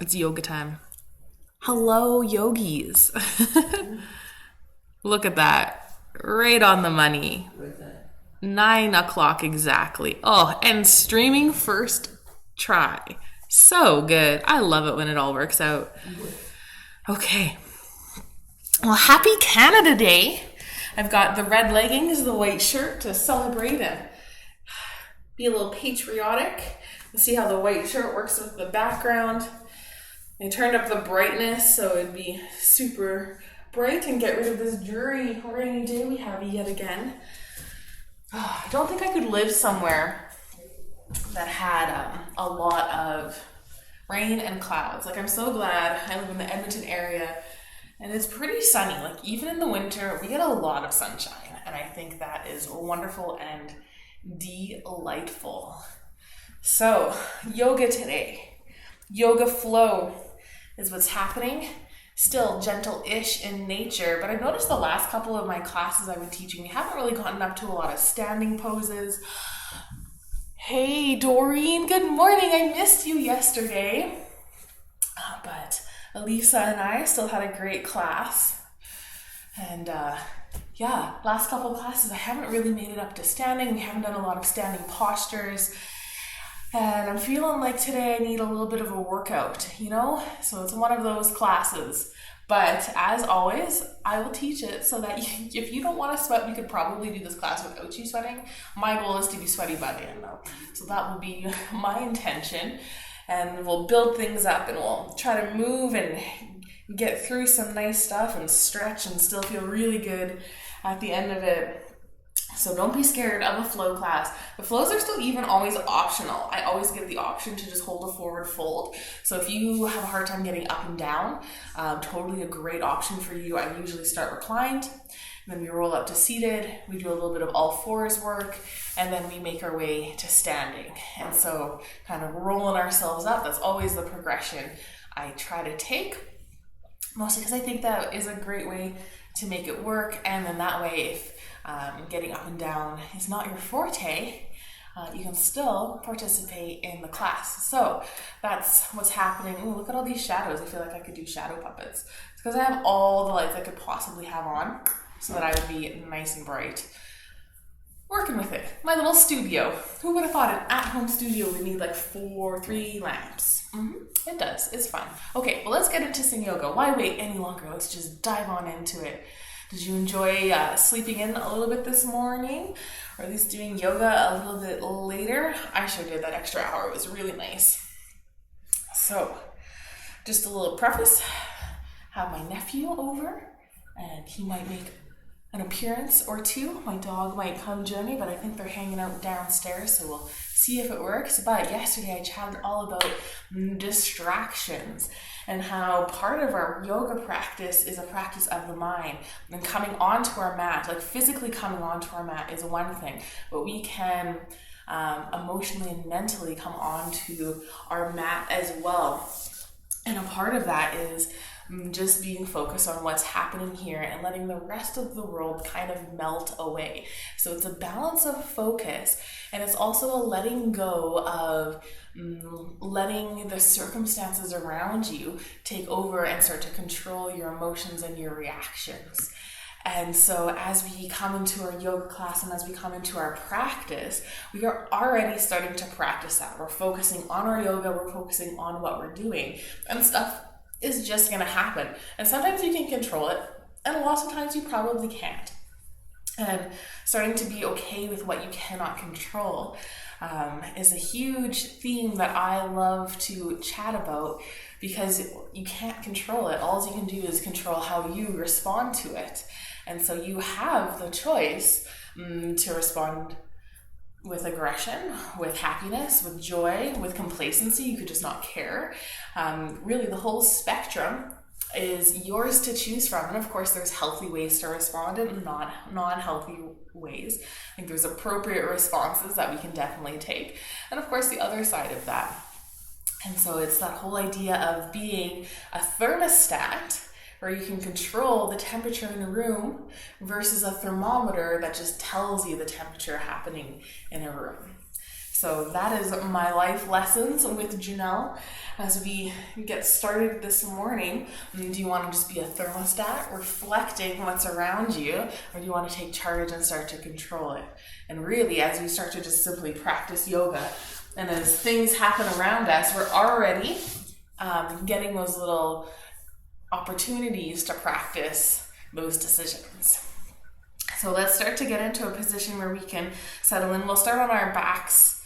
It's yoga time. Hello, yogis. Look at that. Right on the money. 9 o'clock exactly. Oh, and streaming first try. So good. I love it when it all works out. Okay. Well, happy Canada Day. I've got the red leggings, the white shirt to celebrate and be a little patriotic. See how the white shirt works with the background. I turned up the brightness so it'd be super bright and get rid of this dreary rainy day we have yet again. I don't think I could live somewhere that had a lot of rain and clouds. Like, I'm so glad I live in the Edmonton area and it's pretty sunny. Like, even in the winter, we get a lot of sunshine, and I think that is wonderful and delightful. So, yoga today. Yoga flow is what's happening. Still gentle-ish in nature, but I've noticed the last couple of my classes I've been teaching, we haven't really gotten up to a lot of standing poses. Hey, Doreen, good morning. I missed you yesterday. But Elisa and I still had a great class. And last couple of classes, I haven't really made it up to standing. We haven't done a lot of standing postures. And I'm feeling like today I need a little bit of a workout, So it's one of those classes. But as always, I will teach it so that if you don't want to sweat, you could probably do this class without you sweating. My goal is to be sweaty by the end, though. So that will be my intention. And we'll build things up and we'll try to move and get through some nice stuff and stretch and still feel really good at the end of it. So don't be scared of a flow class. The flows are still even always optional. I always give the option to just hold a forward fold. So if you have a hard time getting up and down, totally a great option for you. I usually start reclined, then we roll up to seated. We do a little bit of all fours work, and then we make our way to standing. And so kind of rolling ourselves up, that's always the progression I try to take, mostly because I think that is a great way to make it work. And then that way, if getting up and down is not your forte, you can still participate in the class. So that's what's happening. Ooh, look at all these shadows. I feel like I could do shadow puppets. It's because I have all the lights I could possibly have on so that I would be nice and bright. Working with it. My little studio. Who would have thought an at-home studio would need like 3 lamps? It does. It's fun. Okay, well, let's get into some yoga. Why wait any longer? Let's just dive on into it. Did you enjoy sleeping in a little bit this morning? Or at least doing yoga a little bit later? I sure did. That extra hour. It was really nice. So, just a little preface. Have my nephew over, and he might make an appearance or two. My dog might come join me, but I think they're hanging out downstairs, so we'll see if it works. But yesterday I chatted all about distractions and how part of our yoga practice is a practice of the mind. And coming onto our mat, like physically coming onto our mat is one thing, but we can emotionally and mentally come onto our mat as well. And a part of that is just being focused on what's happening here and letting the rest of the world kind of melt away. So it's a balance of focus, and it's also a letting go of letting the circumstances around you take over and start to control your emotions and your reactions. And so as we come into our yoga class and as we come into our practice, we are already starting to practice that. We're focusing on our yoga, we're focusing on what we're doing, and stuff is just going to happen. And sometimes you can control it, and lots of times you probably can't. And starting to be okay with what you cannot control is a huge theme that I love to chat about, because you can't control it. All you can do is control how you respond to it. And so you have the choice to respond with aggression, with happiness, with joy, with complacency. You could just not care. Really, the whole spectrum is yours to choose from. And of course, there's healthy ways to respond and non-healthy ways. I think there's appropriate responses that we can definitely take. And of course, the other side of that. And so it's that whole idea of being a thermostat, where you can control the temperature in a room, versus a thermometer that just tells you the temperature happening in a room. So that is my life lessons with Janelle as we get started this morning. Do you want to just be a thermostat reflecting what's around you, or do you want to take charge and start to control it? And really, as we start to just simply practice yoga, and as things happen around us, we're already getting those little opportunities to practice those decisions. So let's start to get into a position where we can settle in. We'll start on our backs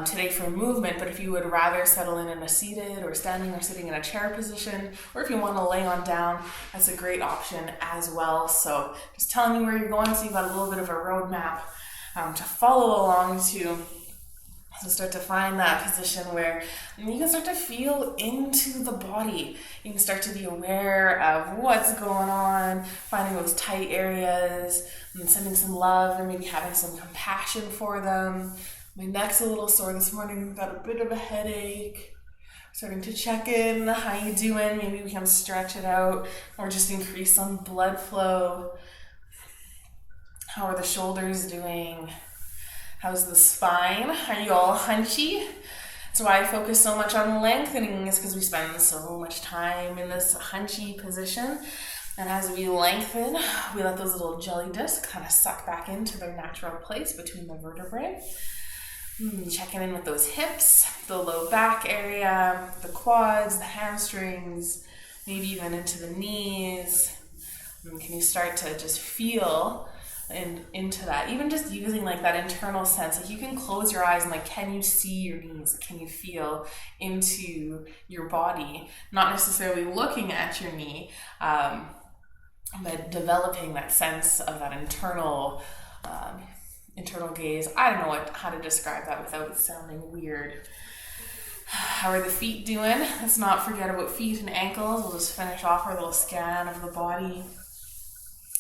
today for movement, but if you would rather settle in a seated or standing or sitting in a chair position, or if you want to lay on down, that's a great option as well. So just telling you where you're going so you've got a little bit of a roadmap to follow along to start to find that position where you can start to feel into the body. You can start to be aware of what's going on, finding those tight areas, and sending some love or maybe having some compassion for them. My neck's a little sore this morning. I've got a bit of a headache. Starting to check in. How you doing? Maybe we can stretch it out or just increase some blood flow. How are the shoulders doing? How's the spine? Are you all hunchy? That's why I focus so much on lengthening, is because we spend so much time in this hunchy position. And as we lengthen, we let those little jelly discs kind of suck back into their natural place between the vertebrae. Checking in with those hips, the low back area, the quads, the hamstrings, maybe even into the knees. Can you start to just feel into that, even just using like that internal sense, like you can close your eyes and like, can you see your knees? Can you feel into your body? Not necessarily looking at your knee, but developing that sense of that internal gaze. I don't know how to describe that without it sounding weird. How are the feet doing? Let's not forget about feet and ankles. We'll just finish off our little scan of the body.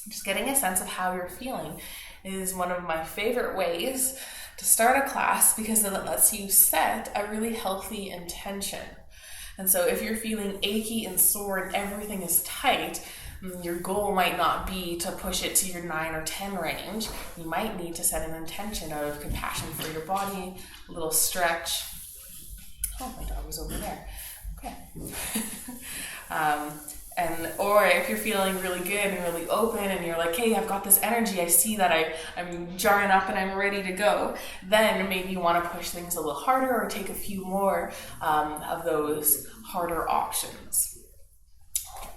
Just getting a sense of how you're feeling is one of my favorite ways to start a class, because then it lets you set a really healthy intention. And so if you're feeling achy and sore and everything is tight, your goal might not be to push it to your 9 or 10 range. You might need to set an intention of compassion for your body, a little stretch. Oh, my dog was over there. Okay. Or if you're feeling really good and really open and you're like, hey, I've got this energy, I see that I'm jarring up and I'm ready to go, then maybe you want to push things a little harder or take a few more of those harder options.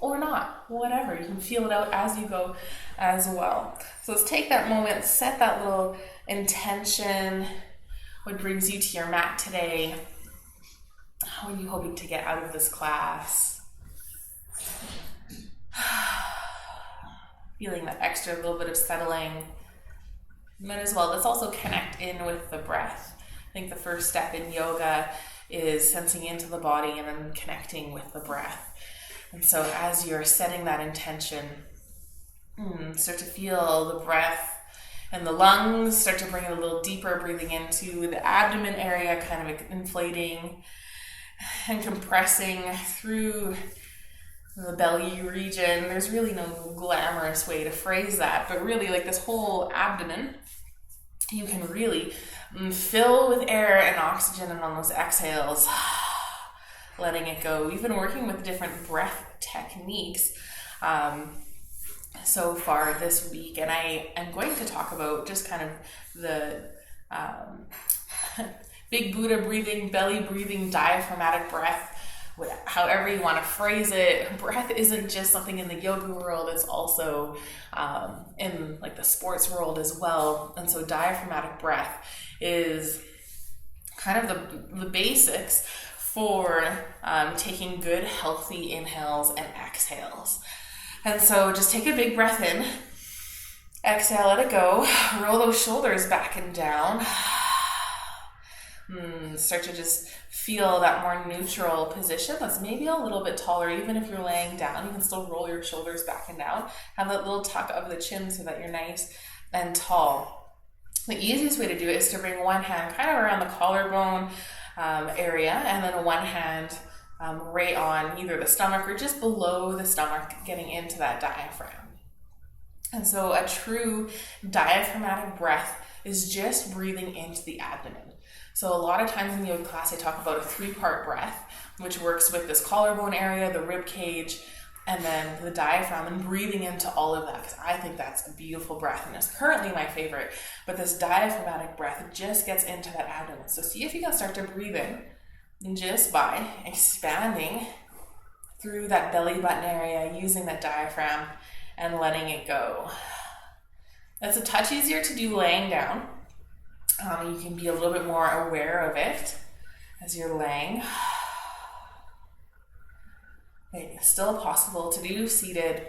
Or not, whatever. You can feel it out as you go as well. So let's take that moment, set that little intention. What brings you to your mat today? How are you hoping to get out of this class? Feeling that extra little bit of settling. And then as well, let's also connect in with the breath. I think the first step in yoga is sensing into the body and then connecting with the breath. And so as you're setting that intention, start to feel the breath and the lungs, start to bring it a little deeper, breathing into the abdomen area, kind of inflating and compressing through the belly region. There's really no glamorous way to phrase that, but really like this whole abdomen, you can really fill with air and oxygen, and on those exhales, letting it go. We've been working with different breath techniques so far this week, and I am going to talk about just kind of the big Buddha breathing, belly breathing, diaphragmatic breath, however you want to phrase it. Breath isn't just something in the yoga world, it's also in like the sports world as well. And so diaphragmatic breath is kind of the basics for taking good, healthy inhales and exhales. And so just take a big breath in, exhale, let it go, roll those shoulders back and down. Start to just feel that more neutral position that's maybe a little bit taller. Even if you're laying down, you can still roll your shoulders back and down. Have that little tuck of the chin so that you're nice and tall. The easiest way to do it is to bring one hand kind of around the collarbone area, and then one hand right on either the stomach or just below the stomach, getting into that diaphragm. And so a true diaphragmatic breath is just breathing into the abdomen. So a lot of times in the yoga class, I talk about a 3-part breath, which works with this collarbone area, the rib cage, and then the diaphragm, and breathing into all of that, because I think that's a beautiful breath and it's currently my favorite. But this diaphragmatic breath just gets into that abdomen. So see if you can start to breathe in, and just by expanding through that belly button area, using that diaphragm and letting it go. That's a touch easier to do laying down. You can be a little bit more aware of it as you're laying. It's still possible to do seated.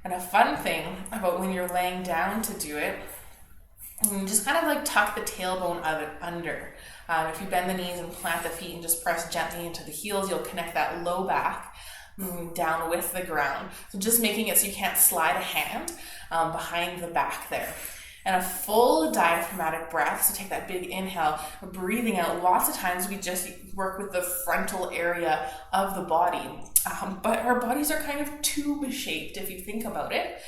And a fun thing about when you're laying down to do it, you just kind of like tuck the tailbone of it under. If you bend the knees and plant the feet and just press gently into the heels, you'll connect that low back down with the ground. So just making it so you can't slide a hand behind the back there. And a full diaphragmatic breath, so take that big inhale, breathing out. Lots of times we just work with the frontal area of the body, but our bodies are kind of tube-shaped if you think about it.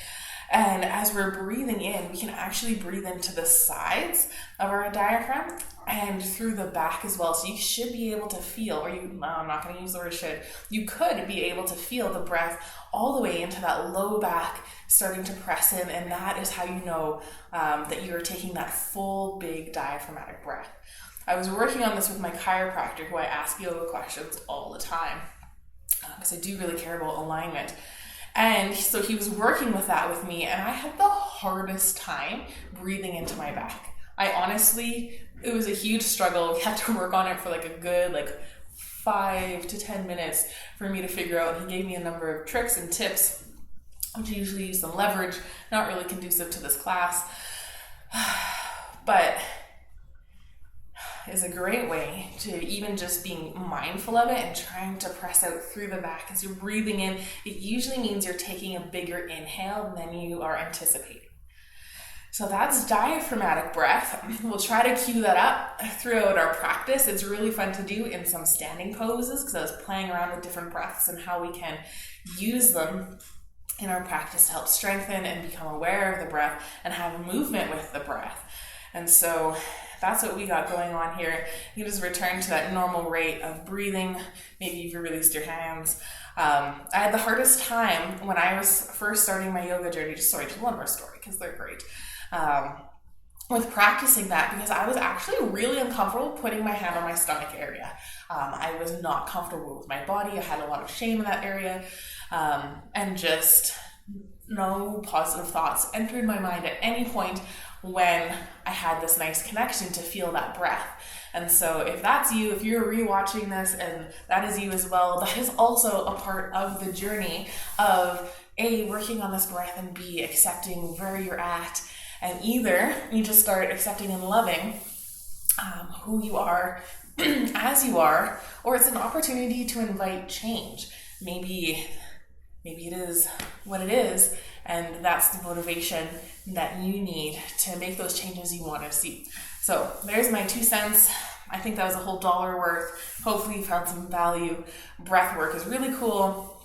And as we're breathing in, we can actually breathe into the sides of our diaphragm and through the back as well. So you should be able to feel, I'm not going to use the word should, you could be able to feel the breath all the way into that low back starting to press in, and that is how you know that you are taking that full, big diaphragmatic breath. I was working on this with my chiropractor, who I ask yoga questions all the time, because I do really care about alignment. And so he was working with that with me, and I had the hardest time breathing into my back. It was a huge struggle. We had to work on it for like a good 5 to 10 minutes for me to figure out. He gave me a number of tricks and tips, which usually use some leverage, not really conducive to this class, but is a great way to even just being mindful of it and trying to press out through the back as you're breathing in. It usually means you're taking a bigger inhale than you are anticipating. So that's diaphragmatic breath. We'll try to cue that up throughout our practice. It's really fun to do in some standing poses, because I was playing around with different breaths and how we can use them in our practice to help strengthen and become aware of the breath and have movement with the breath. And so that's what we got going on here. You just return to that normal rate of breathing. Maybe you've released your hands. I had the hardest time when I was first starting my yoga journey. One more story, because they're great. With practicing that, because I was actually really uncomfortable putting my hand on my stomach area. I was not comfortable with my body. I had a lot of shame in that area, and just no positive thoughts entered my mind at any point when I had this nice connection to feel that breath. And so if that's you, if you're rewatching this and that is you as well, that is also a part of the journey of A, working on this breath, and B, accepting where you're at. And either you just start accepting and loving who you are as you are, or it's an opportunity to invite change. Maybe it is what it is, and that's the motivation that you need to make those changes you want to see. So there's my 2 cents. I think that was a whole $1 worth. Hopefully you found some value. Breath work is really cool,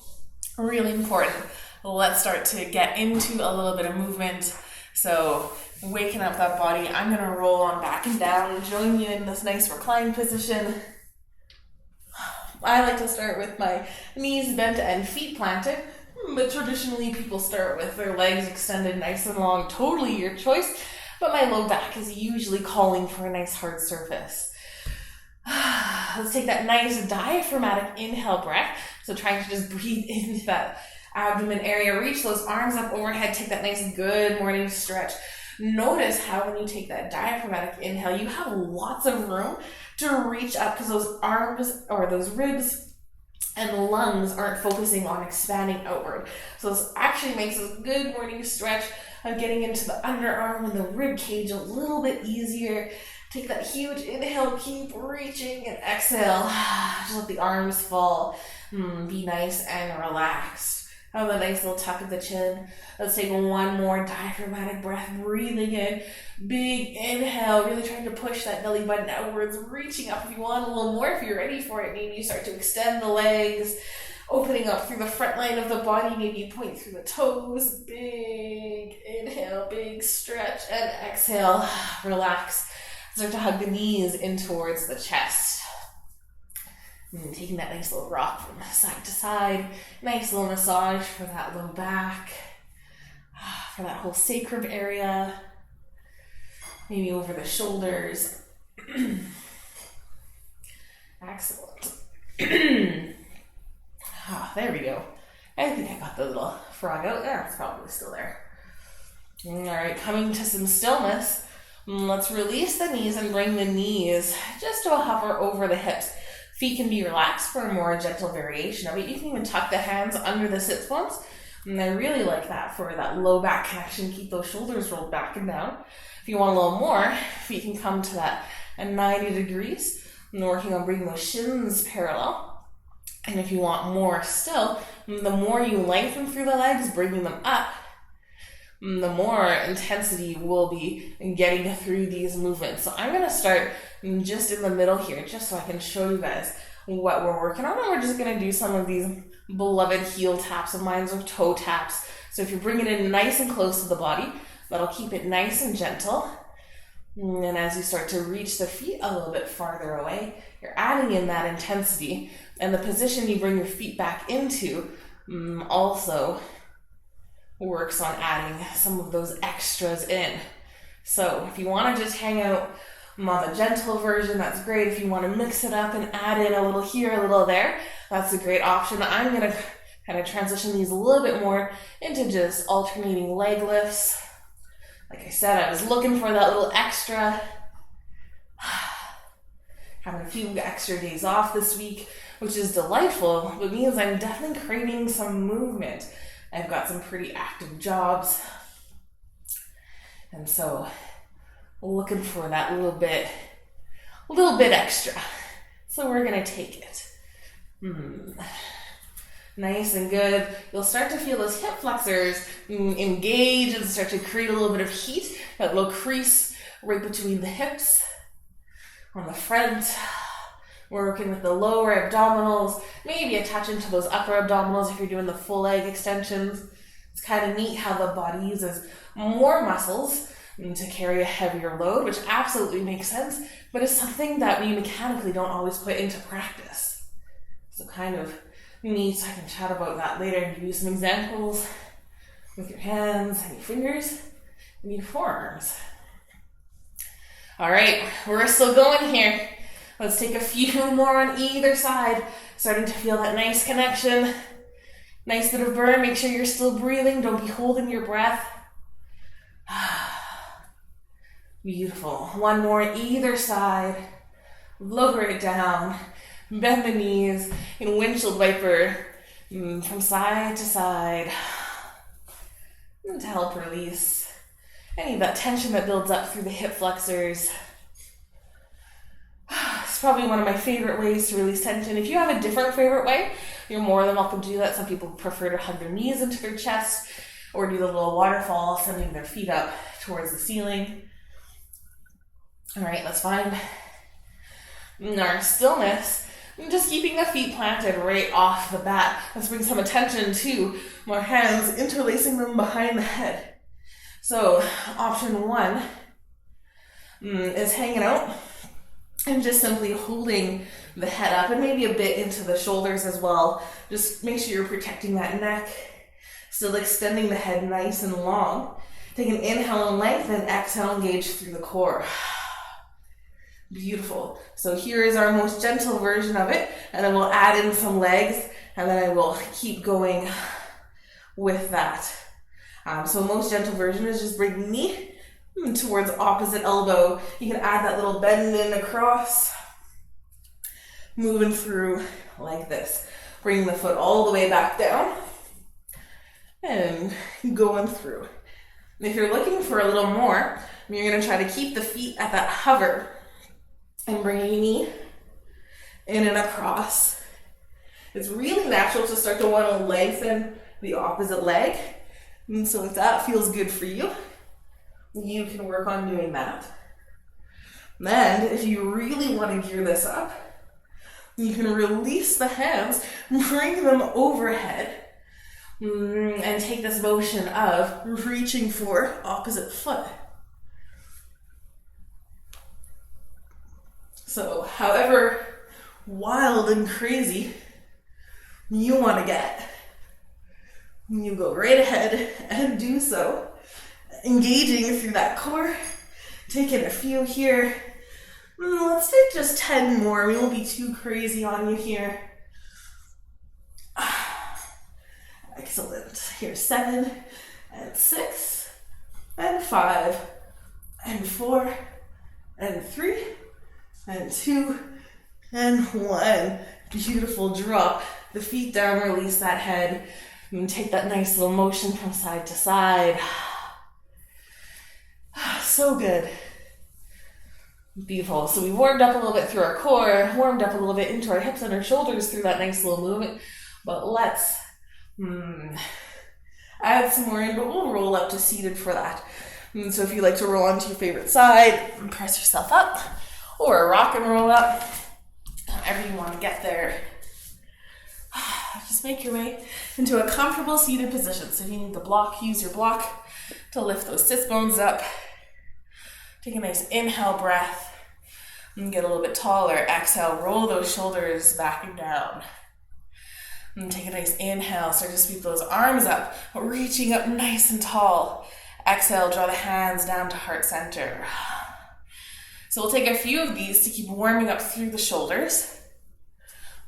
really important. Let's start to get into a little bit of movement. So waking up that body, I'm going to roll on back and down and join you in this nice reclined position. I like to start with my knees bent and feet planted, but traditionally people start with their legs extended nice and long. Totally your choice, but my low back is usually calling for a nice hard surface. Let's take that nice diaphragmatic inhale breath. So trying to just breathe into that abdomen area, reach those arms up overhead, take that nice good morning stretch. Notice how when you take that diaphragmatic inhale, you have lots of room to reach up, because those arms or those ribs and lungs aren't focusing on expanding outward. So this actually makes a good morning stretch of getting into the underarm and the rib cage a little bit easier. Take that huge inhale, keep reaching, and exhale. Just let the arms fall. Be nice and relaxed. Have a nice little tuck of the chin. Let's take one more diaphragmatic breath, breathing in. Big inhale, really trying to push that belly button outwards, reaching up if you want a little more. If you're ready for it, maybe you start to extend the legs, opening up through the front line of the body. Maybe you point through the toes. Big inhale, big stretch, and exhale. Relax. Start to hug the knees in towards the chest. And taking that nice little rock from side to side. Nice little massage for that low back. For that whole sacrum area. Maybe over the shoulders. Excellent. There we go. I think I got the little frog out there. It's probably still there. All right, coming to some stillness. Let's release the knees and bring the knees just to a hover over the hips. Feet can be relaxed for a more gentle variation of it. You can even tuck the hands under the sit bones. And I really like that for that low back connection. Keep those shoulders rolled back and down. If you want a little more, feet can come to that at 90 degrees. And working on bringing those shins parallel. And if you want more still, the more you lengthen through the legs, bringing them up, the more intensity will be in getting through these movements. So I'm going to start just in the middle here, just so I can show you guys what we're working on. And we're just going to do some of these beloved heel taps of mine, or toe taps. So if you're bringing it in nice and close to the body, that'll keep it nice and gentle. And as you start to reach the feet a little bit farther away, you're adding in that intensity. And the position you bring your feet back into also works on adding some of those extras in. So if you want to just hang out on the gentle version, that's great. If you want to mix it up and add in a little here, a little there, that's a great option. I'm going to kind of transition these a little bit more into just alternating leg lifts. Like I said, I was looking for that little extra. Having a few extra days off this week, which is delightful, but means I'm definitely craving some movement. I've got some pretty active jobs. And so looking for that little bit extra. So we're gonna take it. Nice and good. You'll start to feel those hip flexors engage and start to create a little bit of heat. That little crease right between the hips. On the front, we're working with the lower abdominals, maybe attach into those upper abdominals if you're doing the full leg extensions. It's kind of neat how the body uses more muscles to carry a heavier load, which absolutely makes sense, but it's something that we mechanically don't always put into practice. So kind of neat. I can chat about that later and give you some examples with your hands and your fingers and your forearms. All right, we're still going here. Let's take a few more on either side. Starting to feel that nice connection. Nice bit of burn. Make sure you're still breathing. Don't be holding your breath. Beautiful. One more either side. Lower it down. Bend the knees in windshield wiper from side to side. And to help release any of that tension that builds up through the hip flexors. It's probably one of my favorite ways to release tension. If you have a different favorite way, you're more than welcome to do that. Some people prefer to hug their knees into their chest or do the little waterfall, sending their feet up towards the ceiling. All right, let's find our stillness. And just keeping the feet planted right off the bat. Let's bring some attention to our hands, interlacing them behind the head. So option one is hanging out and just simply holding the head up and maybe a bit into the shoulders as well. Just make sure you're protecting that neck, still extending the head nice and long. Take an inhale and lengthen, exhale, engage through the core. Beautiful. So here is our most gentle version of it, and then we'll add in some legs, and then I will keep going with that. So most gentle version is just bring knee towards opposite elbow. You can add that little bend in across, moving through like this. Bring the foot all the way back down and going through. And if you're looking for a little more, you're going to try to keep the feet at that hover and bring your knee in and across. It's really natural to start to want to lengthen the opposite leg. And so if that feels good for you, you can work on doing that. Then, if you really want to gear this up, you can release the hands, bring them overhead, and take this motion of reaching for opposite foot. So however wild and crazy you want to get, you go right ahead and do so, engaging through that core, taking a few here. Let's take just 10 more. We won't be too crazy on you here. Excellent. Here's 7 and 6 and 5 and 4 and 3 and 2 and 1. Beautiful. Drop the feet down, release that head, and take that nice little motion from side to side. So good. Beautiful. So we warmed up a little bit through our core, warmed up a little bit into our hips and our shoulders through that nice little movement. But let's add some more in, but we'll roll up to seated for that. So if you like to roll onto your favorite side, press yourself up, or rock and roll up, however you want to get there. Just make your way into a comfortable seated position. So if you need the block, use your block to lift those sit bones up. Take a nice inhale breath and get a little bit taller. Exhale, roll those shoulders back and down. And take a nice inhale, start to sweep those arms up, reaching up nice and tall. Exhale, draw the hands down to heart center. So we'll take a few of these to keep warming up through the shoulders.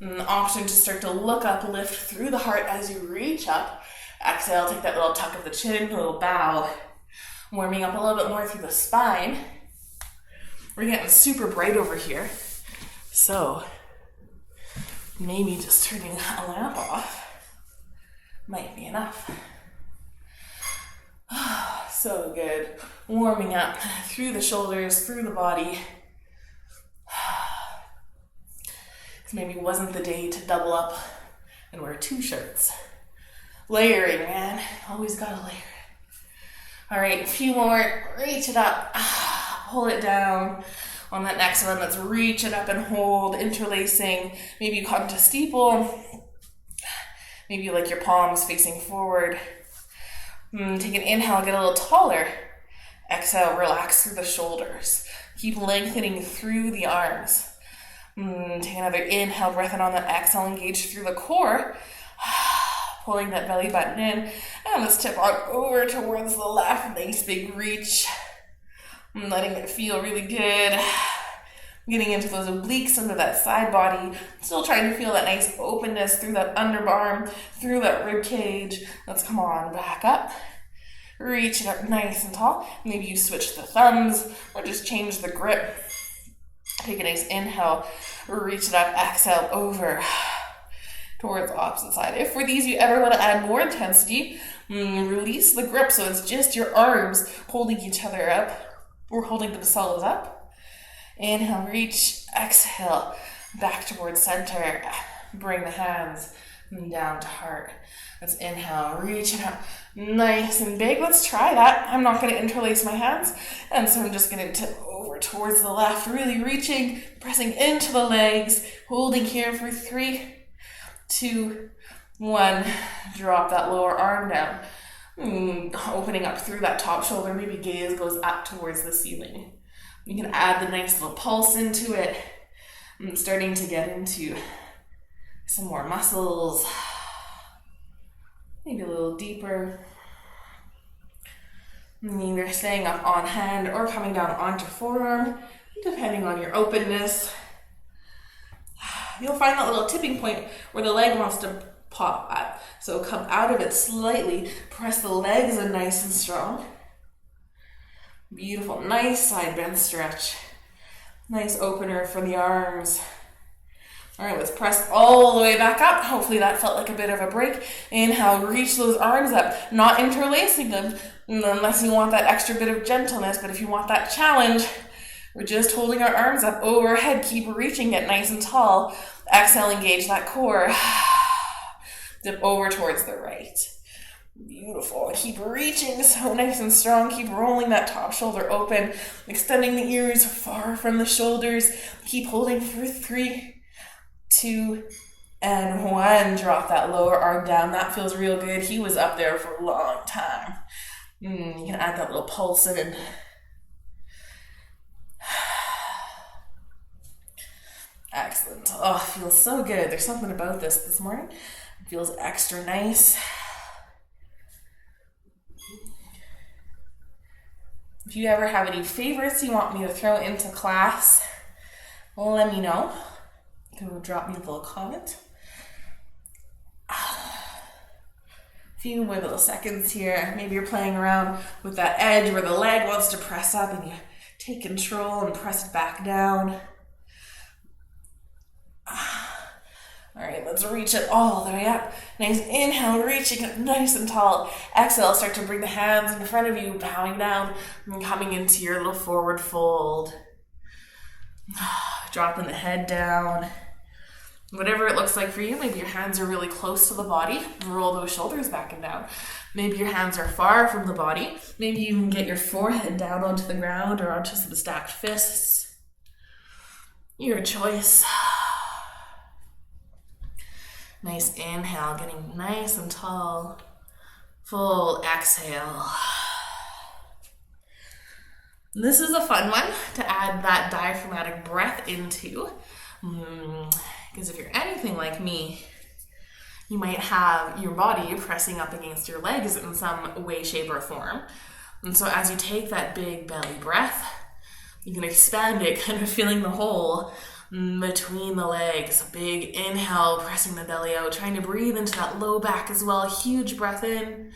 And the option to start to look up, lift through the heart as you reach up. Exhale, take that little tuck of the chin, a little bow. Warming up a little bit more through the spine. We're getting super bright over here. So maybe just turning a lamp off might be enough. So good. Warming up through the shoulders, through the body. Maybe it wasn't the day to double up and wear 2 shirts. Layering, man. Always gotta layer. All right, a few more. Reach it up. Pull it down. On that next one, let's reach it up and hold, interlacing. Maybe you come to steeple. Maybe you like your palms facing forward. Take an inhale, get a little taller. Exhale, relax through the shoulders. Keep lengthening through the arms. Take another inhale, breath in on that exhale, engage through the core. Pulling that belly button in. And let's tip on over towards the left. Nice big reach. Letting it feel really good. Getting into those obliques under that side body. Still trying to feel that nice openness through that underarm, through that rib cage. Let's come on back up. Reach it up nice and tall. Maybe you switch the thumbs or just change the grip. Take a nice inhale. Reach it up. Exhale over towards the opposite side. If for these you ever want to add more intensity, release the grip so it's just your arms holding each other up. We're holding themselves up. Inhale, reach, exhale, back towards center. Bring the hands down to heart. Let's inhale, reach it up, nice and big. Let's try that. I'm not going to interlace my hands, and so I'm just going to tip over towards the left, really reaching, pressing into the legs, holding here for 3, 2, 1. Drop that lower arm down. Opening up through that top shoulder, maybe gaze goes up towards the ceiling. You can add the nice little pulse into it. I'm starting to get into some more muscles. Maybe a little deeper. Either staying up on hand or coming down onto forearm, depending on your openness. You'll find that little tipping point where the leg wants to pop up. So come out of it slightly, press the legs in nice and strong. Beautiful, nice side bend stretch. Nice opener for the arms. All right, let's press all the way back up. Hopefully that felt like a bit of a break. Inhale, reach those arms up, not interlacing them unless you want that extra bit of gentleness. But if you want that challenge, we're just holding our arms up overhead. Keep reaching it nice and tall. Exhale, engage that core. Dip over towards the right. Beautiful. Keep reaching so nice and strong. Keep rolling that top shoulder open. Extending the ears far from the shoulders. Keep holding for 3, 2, and 1. Drop that lower arm down. That feels real good. He was up there for a long time. You can add that little pulse in. Excellent. Oh, it feels so good. There's something about this morning. It feels extra nice. If you ever have any favorites you want me to throw into class, let me know. You can drop me a little comment. A few more little seconds here. Maybe you're playing around with that edge where the leg wants to press up and you take control and press it back down. All right, let's reach it all the way up. Nice inhale, reaching it nice and tall. Exhale, start to bring the hands in front of you, bowing down and coming into your little forward fold. Dropping the head down. Whatever it looks like for you, maybe your hands are really close to the body. Roll those shoulders back and down. Maybe your hands are far from the body. Maybe you can get your forehead down onto the ground or onto some stacked fists. Your choice. Nice inhale, getting nice and tall. Full exhale. This is a fun one to add that diaphragmatic breath into. Because if you're anything like me, you might have your body pressing up against your legs in some way, shape, or form. And so as you take that big belly breath, you can expand it, kind of feeling the hole between the legs. Big inhale, pressing the belly out, trying to breathe into that low back as well. Huge breath in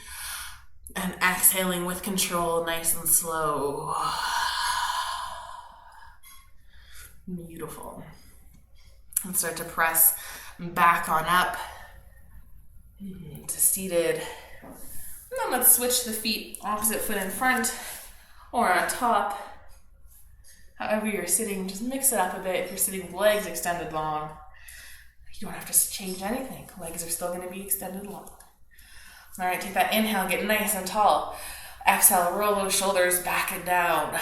and exhaling with control, nice and slow. Beautiful. And start to press back on up to seated. And then let's switch the feet, opposite foot in front or on top. However you're sitting, just mix it up a bit. If you're sitting with legs extended long, you don't have to change anything. Legs are still going to be extended long. All right, take that inhale, get nice and tall. Exhale, roll those shoulders back and down.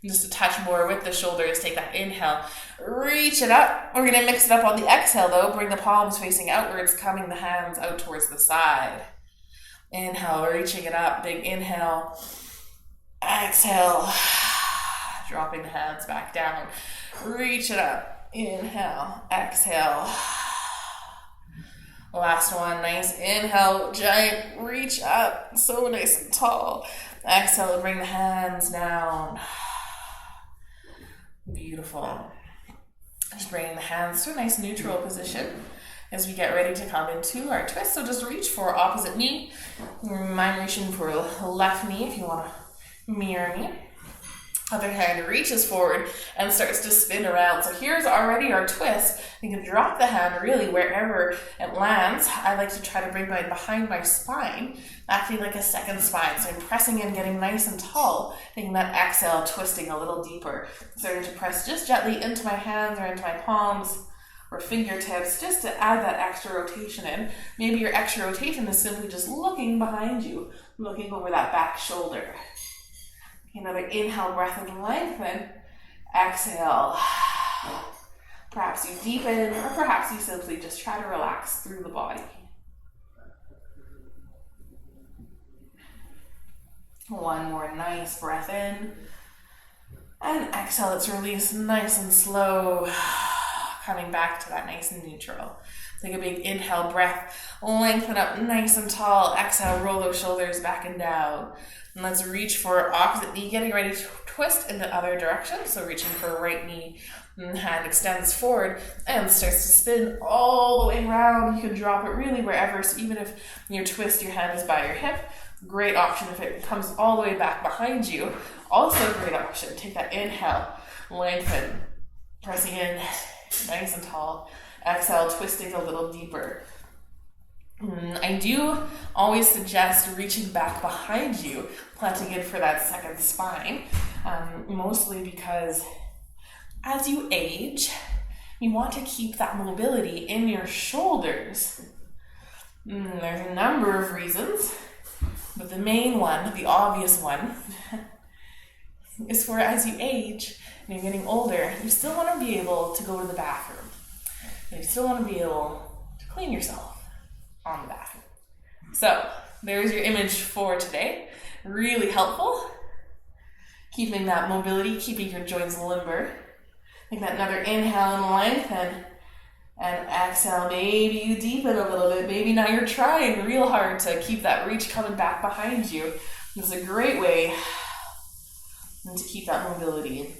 Just a touch more with the shoulders. Take that inhale, reach it up. We're going to mix it up on the exhale though. Bring the palms facing outwards, coming the hands out towards the side. Inhale, reaching it up. Big inhale. Exhale. Dropping the hands back down. Reach it up. Inhale. Exhale. Last one. Nice inhale. Giant reach up. So nice and tall. Exhale. Bring the hands down. Beautiful. Just bringing the hands to a nice neutral position as we get ready to come into our twist. So just reach for opposite knee. I'm reaching for left knee if you want to mirror me. Other hand reaches forward and starts to spin around. So here's already our twist. You can drop the hand really wherever it lands. I like to try to bring mine behind my spine, acting like a second spine. So I'm pressing in, getting nice and tall, taking that exhale, twisting a little deeper. Starting to press just gently into my hands or into my palms or fingertips, just to add that extra rotation in. Maybe your extra rotation is simply just looking behind you, looking over that back shoulder. Another inhale, breath and lengthen. Exhale. Perhaps you deepen, or perhaps you simply just try to relax through the body. One more nice breath in. And exhale, let's release nice and slow. Coming back to that nice and neutral. Take a big inhale, breath, lengthen up nice and tall. Exhale, roll those shoulders back and down. And let's reach for opposite knee, getting ready to twist in the other direction. So reaching for right knee, and hand extends forward and starts to spin all the way around. You can drop it really wherever. So even if your twist, your hand is by your hip, great option if it comes all the way back behind you. Also a great option. Take that inhale, lengthen, pressing in nice and tall. Exhale, twisting a little deeper. I do always suggest reaching back behind you, planting in for that second spine, mostly because as you age, you want to keep that mobility in your shoulders. There's a number of reasons, but the main one, the obvious one, is for as you age and you're getting older, you still want to be able to go to the bathroom. And you still want to be able to clean yourself on the bathroom. So there's your image for today. Really helpful. Keeping that mobility, keeping your joints limber. Take that another inhale and lengthen. And exhale, maybe you deepen a little bit. Maybe now you're trying real hard to keep that reach coming back behind you. It's a great way to keep that mobility.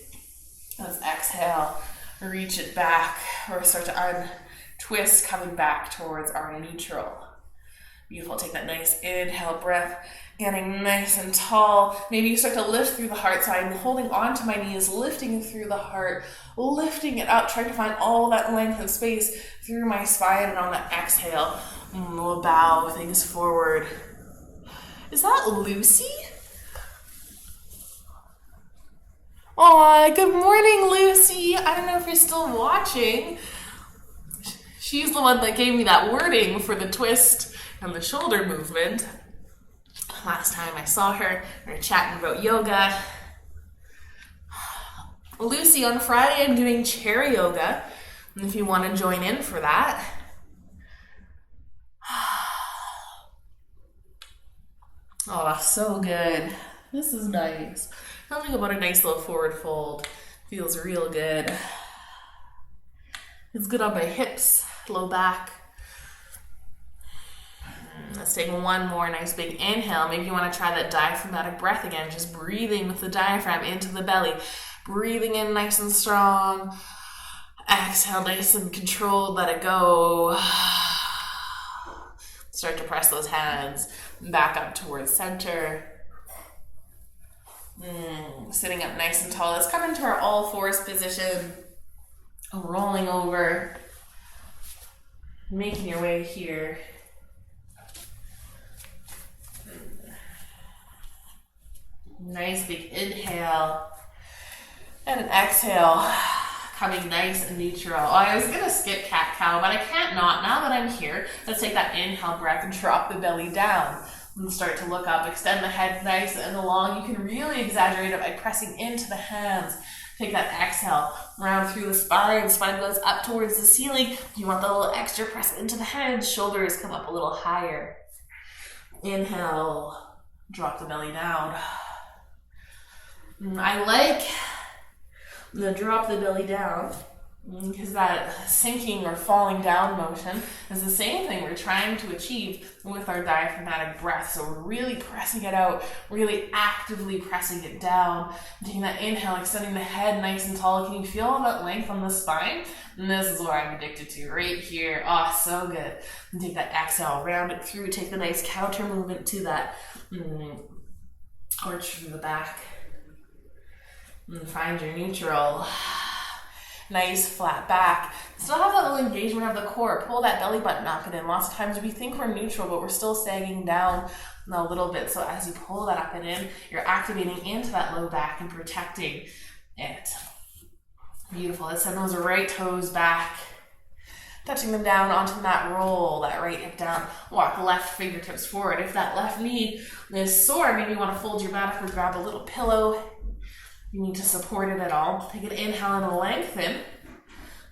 Let's exhale, reach it back, or start to untwist, coming back towards our neutral. Beautiful. Take that nice inhale breath, getting nice and tall. Maybe you start to lift through the heart. So I'm holding on to my knees, lifting through the heart, lifting it up, trying to find all that length and space through my spine. And on the exhale, we'll bow things forward. Is that Lucy? Aw, good morning, Lucy. I don't know if you're still watching. She's the one that gave me that wording for the twist and the shoulder movement. Last time I saw her, we were chatting about yoga. Lucy, on Friday I'm doing chair yoga, and if you want to join in for that. Oh, so good. This is nice. Something about a nice little forward fold. Feels real good. It's good on my hips, low back. Let's take one more nice big inhale. Maybe you want to try that diaphragmatic breath again, just breathing with the diaphragm into the belly. Breathing in nice and strong. Exhale, nice and controlled, let it go. Start to press those hands back up towards center. Sitting up nice and tall. Let's come into our all fours position. Rolling over. Making your way here. Nice big inhale. And an exhale. Coming nice and neutral. Oh, I was going to skip cat-cow, but I can't not. Now that I'm here, let's take that inhale breath and drop the belly down. And start to look up. Extend the head nice and long. You can really exaggerate it by pressing into the hands. Take that exhale. Round through the spine. Spine goes up towards the ceiling. You want the little extra press into the head. Shoulders come up a little higher. Inhale. Drop the belly down. I like the drop the belly down because that sinking or falling down motion is the same thing we're trying to achieve with our diaphragmatic breath. So we're really pressing it out, really actively pressing it down. Taking that inhale, extending the head nice and tall. Can you feel all that length on the spine? And this is what I'm addicted to right here. Oh, so good. And take that exhale, round it through, take the nice counter movement to that arch through the back. And find your neutral. Nice flat back. Still have that little engagement of the core. Pull that belly button up and in. Lots of times we think we're neutral, but we're still sagging down a little bit. So as you pull that up and in, you're activating into that low back and protecting it. Beautiful. Let's send those right toes back. Touching them down onto that roll, that right hip down. Walk left fingertips forward. If that left knee is sore, maybe you want to fold your mat up or grab a little pillow. You need to support it at all. Take an inhale and lengthen.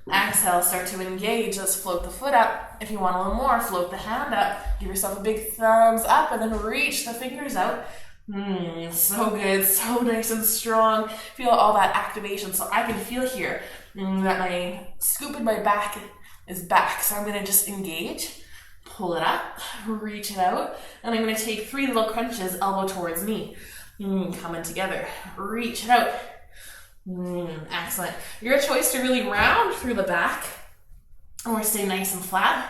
Exhale, start to engage. Let's float the foot up. If you want a little more, float the hand up. Give yourself a big thumbs up and then reach the fingers out. So good, so nice and strong. Feel all that activation. So I can feel here that my scoop in my back is back. So I'm going to just engage, pull it up, reach it out, and I'm going to take 3 little crunches, elbow towards knee. Coming together. Reach it out. Excellent. Your choice to really round through the back or stay nice and flat.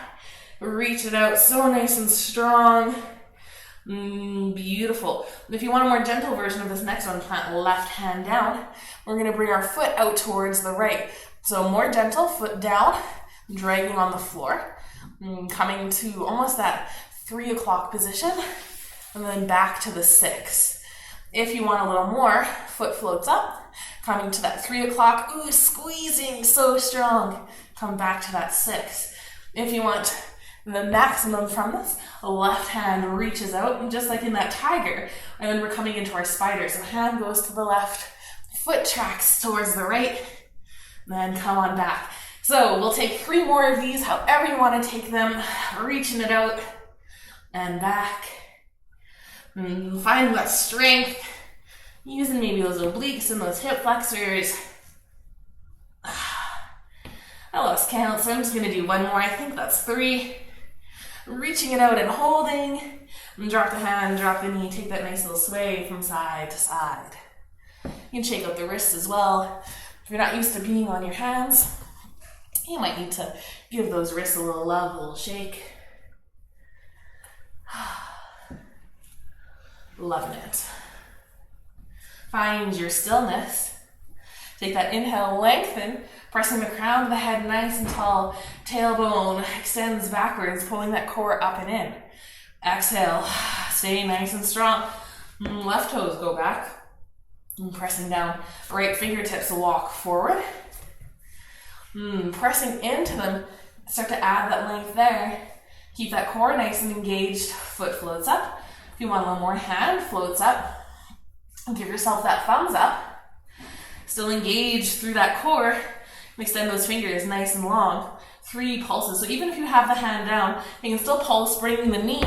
Reach it out. So nice and strong. Beautiful. If you want a more gentle version of this next one, plant left hand down. We're going to bring our foot out towards the right. So more gentle, foot down, dragging on the floor. Coming to almost that 3 o'clock position. And then back to the 6. If you want a little more, foot floats up, coming to that 3 o'clock, squeezing so strong, come back to that 6. If you want the maximum from this, left hand reaches out, and just like in that tiger, and then we're coming into our spider. So hand goes to the left, foot tracks towards the right, then come on back. So we'll take 3 more of these, however you want to take them, reaching it out, and back. Find that strength, using maybe those obliques and those hip flexors. I lost count, so I'm just gonna do one more. I think that's 3. Reaching it out and holding. And drop the hand, drop the knee, take that nice little sway from side to side. You can shake out the wrists as well. If you're not used to being on your hands, you might need to give those wrists a little love, a little shake. Loving it. Find your stillness. Take that inhale, lengthen, pressing the crown of the head nice and tall. Tailbone extends backwards, pulling that core up and in. Exhale, stay nice and strong. Left toes go back. And pressing down, right fingertips walk forward. Pressing into them, start to add that length there. Keep that core nice and engaged. Foot floats up. If you want a little more, hand floats up. Give yourself that thumbs up. Still engaged through that core. And extend those fingers nice and long. 3 pulses. So even if you have the hand down, you can still pulse, bringing the knee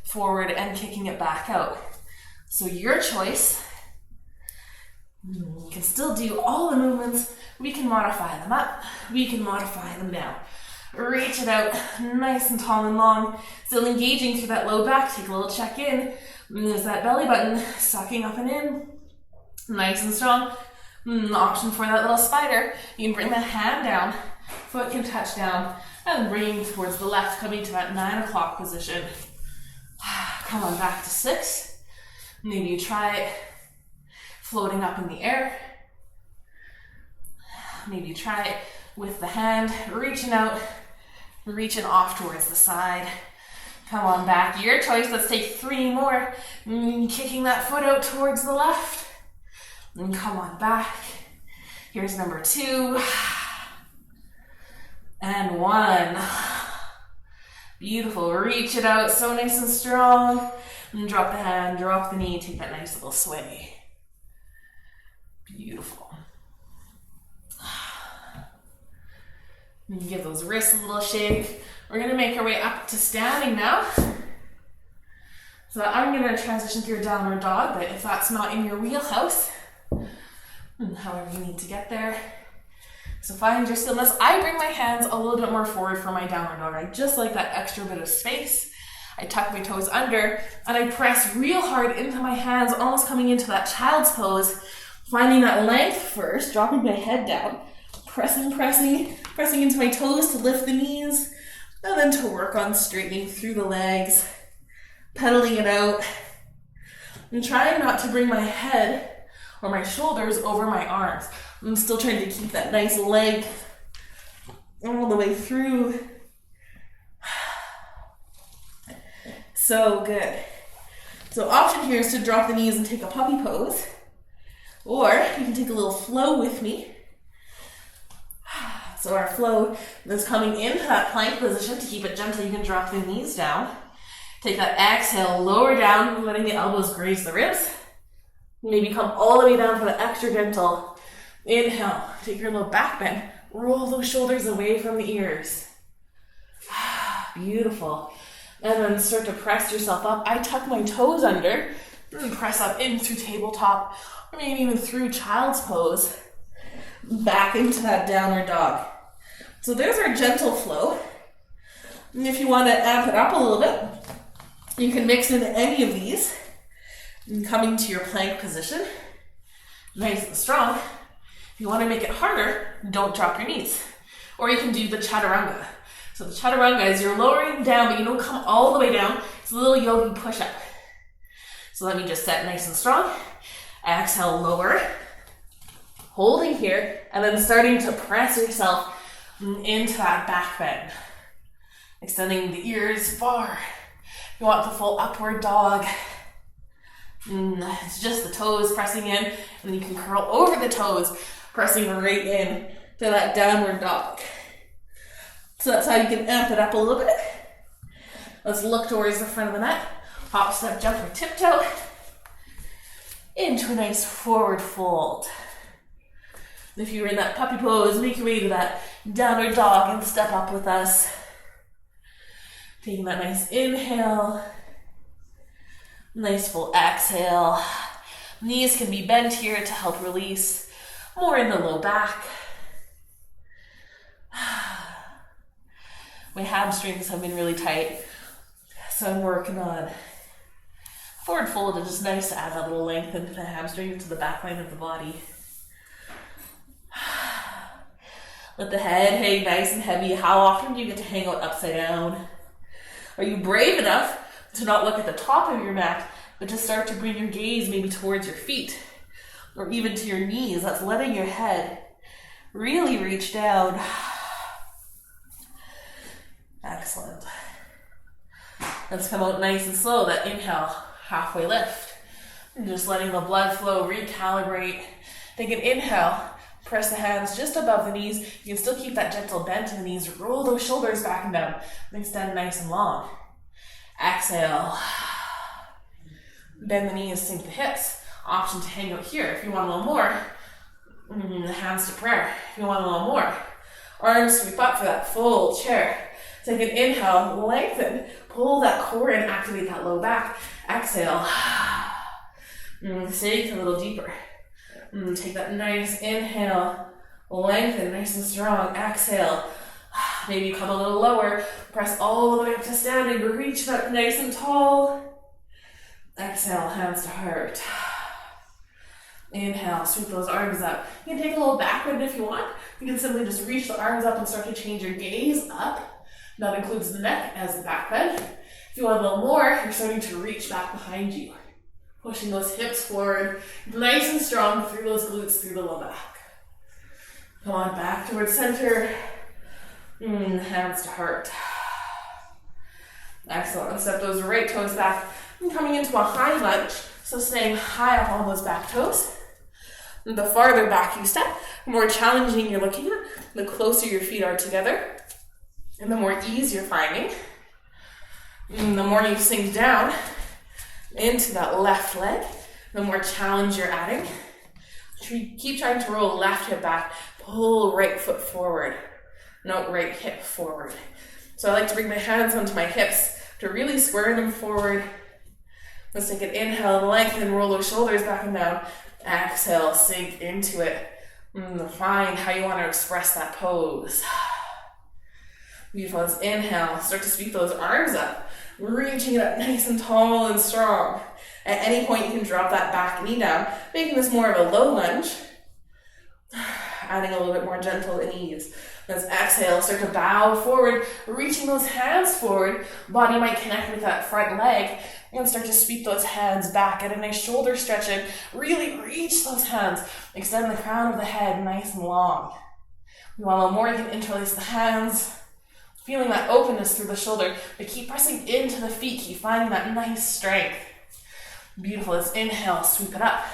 forward and kicking it back out. So your choice. You can still do all the movements. We can modify them up. We can modify them down. Reach it out nice and tall and long. Still engaging through that low back. Take a little check in. There's that belly button sucking up and in. Nice and strong. Option for that little spider. You can bring the hand down. Foot can touch down. And bringing towards the left, coming to that 9 o'clock position. Come on back to 6. Maybe you try it floating up in the air. Maybe you try it with the hand, reaching out, reaching off towards the side. Come on back, your choice. Let's take 3 more. Kicking that foot out towards the left. And come on back. Here's number 2. And 1. Beautiful, reach it out, so nice and strong. And drop the hand, drop the knee, take that nice little sway. Beautiful. And give those wrists a little shake. We're gonna make our way up to standing now. So I'm gonna transition to your downward dog, but if that's not in your wheelhouse, however you need to get there. So find your stillness. I bring my hands a little bit more forward for my downward dog. I just like that extra bit of space. I tuck my toes under and I press real hard into my hands, almost coming into that child's pose. Finding that length first, dropping my head down, pressing into my toes to lift the knees, and then to work on straightening through the legs, pedaling it out, and trying not to bring my head or my shoulders over my arms. I'm still trying to keep that nice length all the way through. So good. So option here is to drop the knees and take a puppy pose. Or you can take a little flow with me. So our flow is coming into that plank position. To keep it gentle, you can drop the knees down. Take that exhale, lower down, letting the elbows graze the ribs. Maybe come all the way down for the extra gentle. Inhale, take your little back bend. Roll those shoulders away from the ears. Beautiful. And then start to press yourself up. I tuck my toes under and press up in through tabletop, or maybe even through child's pose, back into that downward dog. So there's our gentle flow. And if you want to amp it up a little bit, you can mix in any of these. And coming to your plank position, nice and strong. If you want to make it harder, don't drop your knees. Or you can do the chaturanga. So the chaturanga is you're lowering down, but you don't come all the way down. It's a little yogi push-up. So let me just set nice and strong. Exhale, lower. Holding here, and then starting to press yourself into that back bend. Extending the ears far. You want the full upward dog. It's just the toes pressing in, and then you can curl over the toes, pressing right in to that downward dog. So that's how you can amp it up a little bit. Let's look towards the front of the mat. Hop, step, jump, or tiptoe. Into a nice forward fold. If you're in that puppy pose, make your way to that downward dog and step up with us. Taking that nice inhale. Nice full exhale. Knees can be bent here to help release more in the low back. My hamstrings have been really tight, so I'm working on forward fold. It's just nice to add that little length into the hamstring, into the back line of the body. Let the head hang nice and heavy. How often do you get to hang out upside down? Are you brave enough to not look at the top of your mat, but to start to bring your gaze maybe towards your feet or even to your knees? That's letting your head really reach down. Excellent. Let's come out nice and slow. That inhale, halfway lift. And just letting the blood flow, recalibrate. Take an inhale. Press the hands just above the knees. You can still keep that gentle bend to the knees. Roll those shoulders back and down. And extend nice and long. Exhale. Bend the knees, sink the hips. Option to hang out here. If you want a little more, hands to prayer. If you want a little more, arms sweep up for that full chair. Take an inhale, lengthen. Pull that core in, activate that low back. Exhale. Sink a little deeper. Take that nice inhale, lengthen, nice and strong. Exhale. Maybe you come a little lower. Press all the way up to standing. Reach that nice and tall. Exhale, hands to heart. Inhale, sweep those arms up. You can take a little back bend if you want. You can simply just reach the arms up and start to change your gaze up. That includes the neck as the back bend. If you want a little more, you're starting to reach back behind you. Pushing those hips forward, nice and strong through those glutes, through the low back. Come on, back towards center. Hands to heart. Excellent. Step those right toes back. And coming into a high lunge, so staying high up on those back toes. And the farther back you step, the more challenging you're looking at, the closer your feet are together, and the more ease you're finding. And the more you sink down into that left leg, the more challenge you're adding. Keep trying to roll left hip back, pull right foot forward, no, right hip forward. So I like to bring my hands onto my hips to really square them forward. Let's take an inhale, lengthen, roll those shoulders back and down. Exhale, sink into it. Find how you want to express that pose. Beautiful. Let's inhale, start to sweep those arms up. Reaching it up nice and tall and strong. At any point, you can drop that back knee down, making this more of a low lunge. Adding a little bit more gentle and ease. Let's exhale, start to bow forward, reaching those hands forward. Body might connect with that front leg and start to sweep those hands back. Get a nice shoulder stretch in. Really reach those hands. Extend the crown of the head nice and long. If you want a little more, you can interlace the hands. Feeling that openness through the shoulder, but keep pressing into the feet. Keep finding that nice strength. Beautiful. Let's inhale, sweep it up.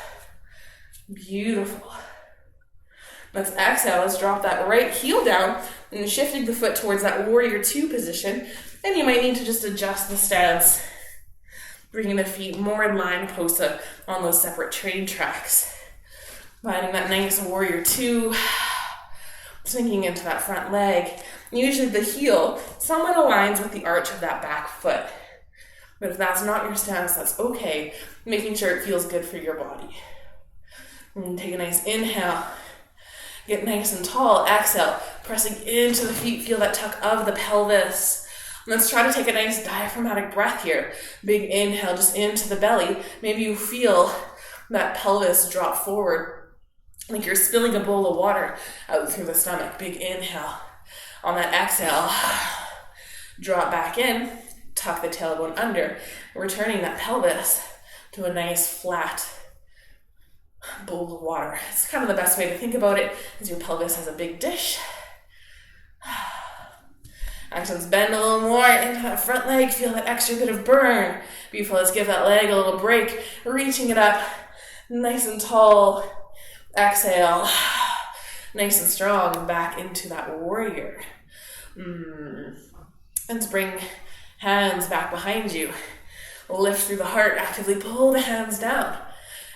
Beautiful. Let's exhale. Let's drop that right heel down and shifting the foot towards that warrior two position. And you might need to just adjust the stance, bringing the feet more in line opposed to on those separate train tracks. Finding that nice warrior two, sinking into that front leg. Usually the heel somewhat aligns with the arch of that back foot. But if that's not your stance, that's okay. Making sure it feels good for your body. And take a nice inhale. Get nice and tall. Exhale. Pressing into the feet. Feel that tuck of the pelvis. Let's try to take a nice diaphragmatic breath here. Big inhale just into the belly. Maybe you feel that pelvis drop forward, like you're spilling a bowl of water out through the stomach. Big inhale. On that exhale, drop back in, tuck the tailbone under, returning that pelvis to a nice flat bowl of water. It's kind of the best way to think about it is your pelvis has a big dish. Excellent. Bend a little more into that front leg. Feel that extra bit of burn. Beautiful. Let's give that leg a little break. Reaching it up nice and tall. Exhale. Nice and strong. Back into that warrior. And bring hands back behind you. Lift through the heart. Actively pull the hands down.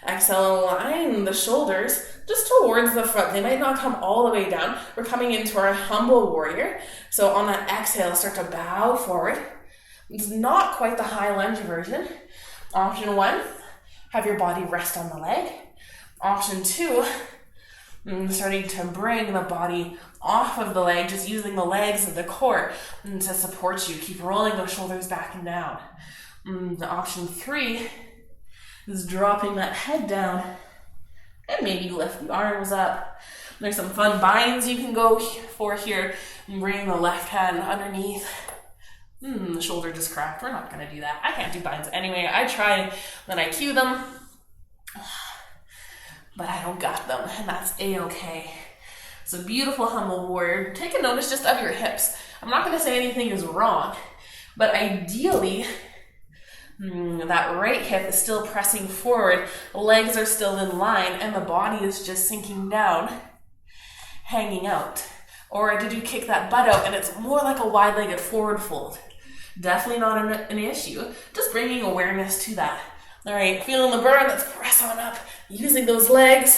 Exhale, align the shoulders just towards the front. They might not come all the way down. We're coming into our humble warrior. So on that exhale, start to bow forward. It's not quite the high lunge version. Option one, have your body rest on the leg. Option two, Starting to bring the body off of the leg, just using the legs and the core to support you. Keep rolling those shoulders back and down. The option 3 is dropping that head down and maybe lift the arms up. There's some fun binds you can go for here. Bring the left hand underneath. The shoulder just cracked. We're not going to do that. I can't do binds anyway. I try, then I cue them, but I don't got them, and that's a-okay. So beautiful humble warrior. Take a notice just of your hips. I'm not going to say anything is wrong, but ideally, that right hip is still pressing forward, the legs are still in line, and the body is just sinking down, hanging out. Or did you kick that butt out and it's more like a wide-legged forward fold? Definitely not an issue. Just bringing awareness to that. All right, feeling the burn, let's press on up. Using those legs,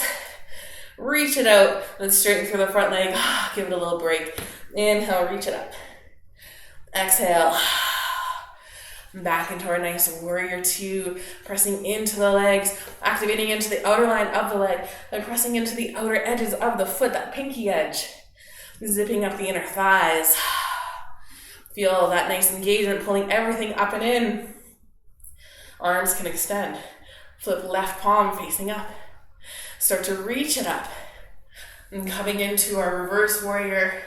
reach it out. Let's straighten through the front leg. Give it a little break. Inhale, reach it up. Exhale. Back into our nice warrior 2, pressing into the legs, activating into the outer line of the leg, and pressing into the outer edges of the foot, that pinky edge. Zipping up the inner thighs. Feel that nice engagement, pulling everything up and in. Arms can extend. Flip left palm facing up. Start to reach it up. And coming into our reverse warrior,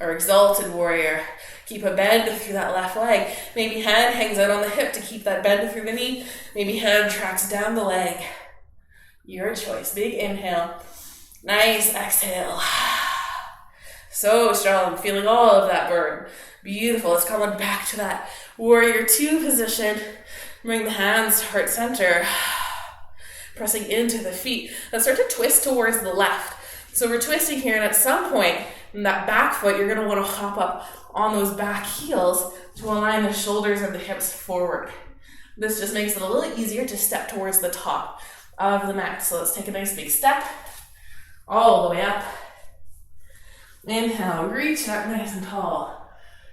our exalted warrior. Keep a bend through that left leg. Maybe hand hangs out on the hip to keep that bend through the knee. Maybe hand tracks down the leg. Your choice. Big inhale. Nice exhale. So strong. Feeling all of that burn. Beautiful. Let's come on back to that warrior 2 position. Bring the hands to heart center. Pressing into the feet. Let's start to twist towards the left. So we're twisting here, and at some point in that back foot, you're going to want to hop up on those back heels to align the shoulders and the hips forward. This just makes it a little easier to step towards the top of the mat. So let's take a nice big step all the way up. Inhale, reach up nice and tall.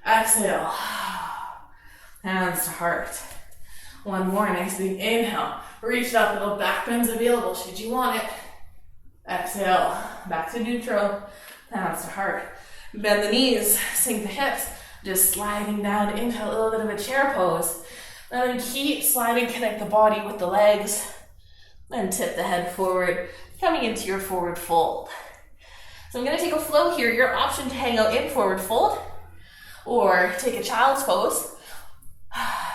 Exhale, hands to heart. One more, nice big inhale. Reach up, little back bends available should you want it. Exhale, back to neutral, hands to heart. Bend the knees, sink the hips, just sliding down into a little bit of a chair pose. And then keep sliding, connect the body with the legs, and tip the head forward, coming into your forward fold. So I'm going to take a flow here. Your option to hang out in forward fold or take a child's pose.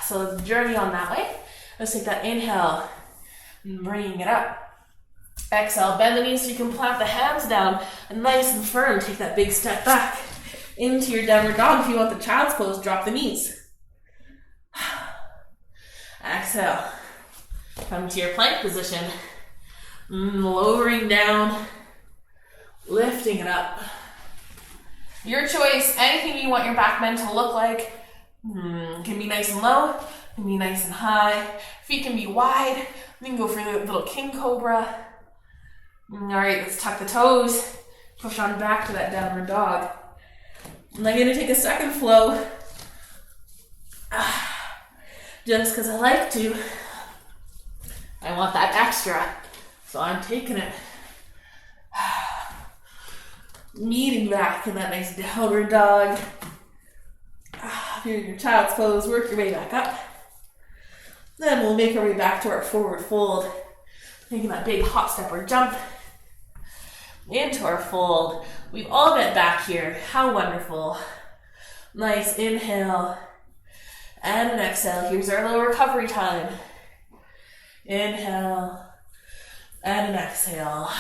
So let's journey on that way. Let's take that inhale, bringing it up. Exhale, bend the knees so you can plant the hands down and nice and firm. Take that big step back into your downward dog. If you want the child's pose, drop the knees. Exhale, come to your plank position. Lowering down, lifting it up. Your choice, anything you want your back bend to look like. Can be nice and low, can be nice and high. Feet can be wide. You can go for the little king cobra. All right, let's tuck the toes. Push on back to that downward dog. And I'm going to take a second flow. Just because I like to. I want that extra. So I'm taking it. Meeting back in that nice downward dog. If you're in your child's pose, work your way back up. Then we'll make our way back to our forward fold. Taking that big hop step or jump into our fold. We've all been back here. How wonderful. Nice inhale and an exhale. Here's our little recovery time. Inhale and an exhale.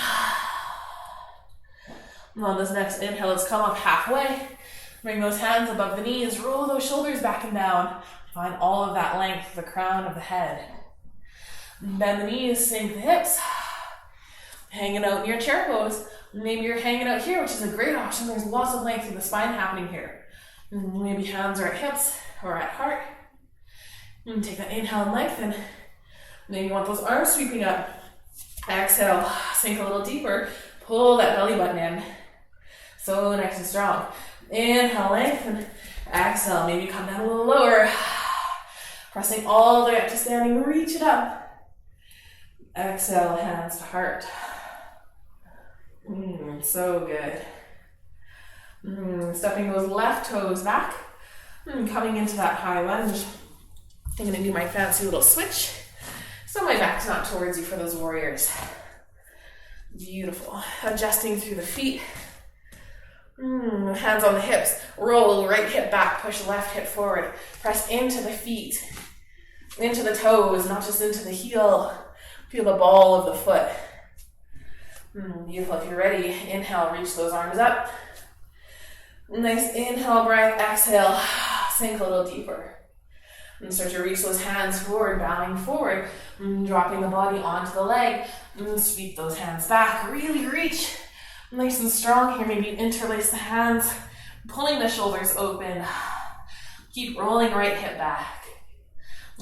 On this next inhale, let's come up halfway. Bring those hands above the knees. Roll those shoulders back and down. Find all of that length, the crown of the head. Bend the knees, sink the hips. Hanging out in your chair pose. Maybe you're hanging out here, which is a great option. There's lots of length in the spine happening here. Maybe hands are at hips or at heart. And take that inhale and lengthen. Maybe you want those arms sweeping up. Exhale, sink a little deeper. Pull that belly button in. So nice and strong. Inhale, lengthen. Exhale, maybe come down a little lower. Pressing all the way up to standing, reach it up. Exhale, hands to heart. So good. Stepping those left toes back. Coming into that high lunge. I'm going to do my fancy little switch. So my back's not towards you for those warriors. Beautiful. Adjusting through the feet. Hands on the hips. Roll right hip back. Push left hip forward. Press into the feet. Into the toes, not just into the heel. Feel the ball of the foot. Beautiful. If you're ready, inhale, reach those arms up. Nice inhale breath. Exhale. Sink a little deeper. And start to reach those hands forward, bowing forward, dropping the body onto the leg. Sweep those hands back. Really reach. Nice and strong here. Maybe interlace the hands, pulling the shoulders open. Keep rolling right hip back.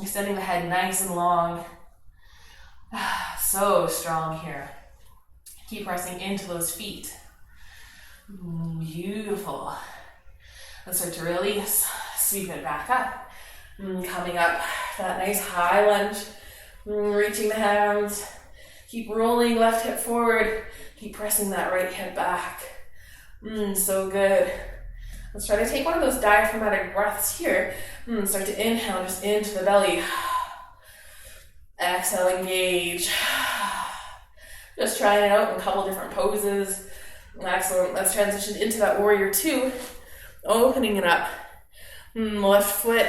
Extending the head nice and long. So strong here. Keep pressing into those feet. Beautiful. Let's start to release. Sweep it back up. Coming up, that nice high lunge. Reaching the hands. Keep rolling left hip forward. Keep pressing that right hip back. So good. Let's try to take one of those diaphragmatic breaths here. Start to inhale just into the belly. Exhale, engage. Just trying it out in a couple different poses. Excellent. Let's transition into that warrior two. Opening it up. Left foot.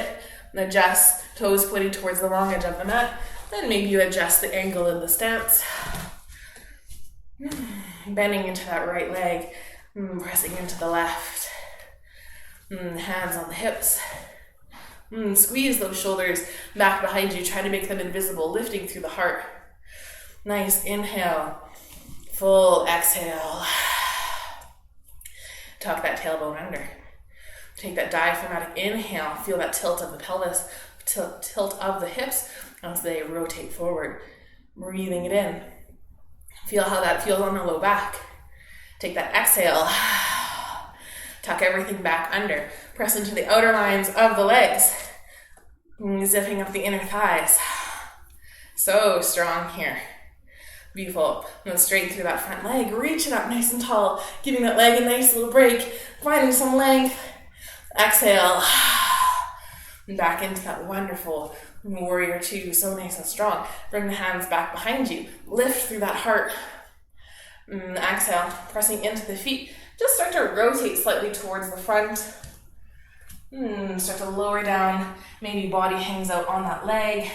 Adjust. Toes pointing towards the long edge of the mat. Then maybe you adjust the angle in the stance. Bending into that right leg. Pressing into the left. Hands on the hips. Squeeze those shoulders back behind you. Try to make them invisible, lifting through the heart. Nice inhale. Full exhale. Tuck that tailbone under. Take that diaphragmatic inhale. Feel that tilt of the pelvis, tilt of the hips as they rotate forward. Breathing it in. Feel how that feels on the low back. Take that exhale. Tuck everything back under. Press into the outer lines of the legs. Zipping up the inner thighs. So strong here. Beautiful. And straight through that front leg. Reach it up nice and tall. Giving that leg a nice little break. Finding some length. Exhale. And back into that wonderful warrior two. So nice and strong. Bring the hands back behind you. Lift through that heart. Exhale. Pressing into the feet. Just start to rotate slightly towards the front. Start to lower down. Maybe body hangs out on that leg.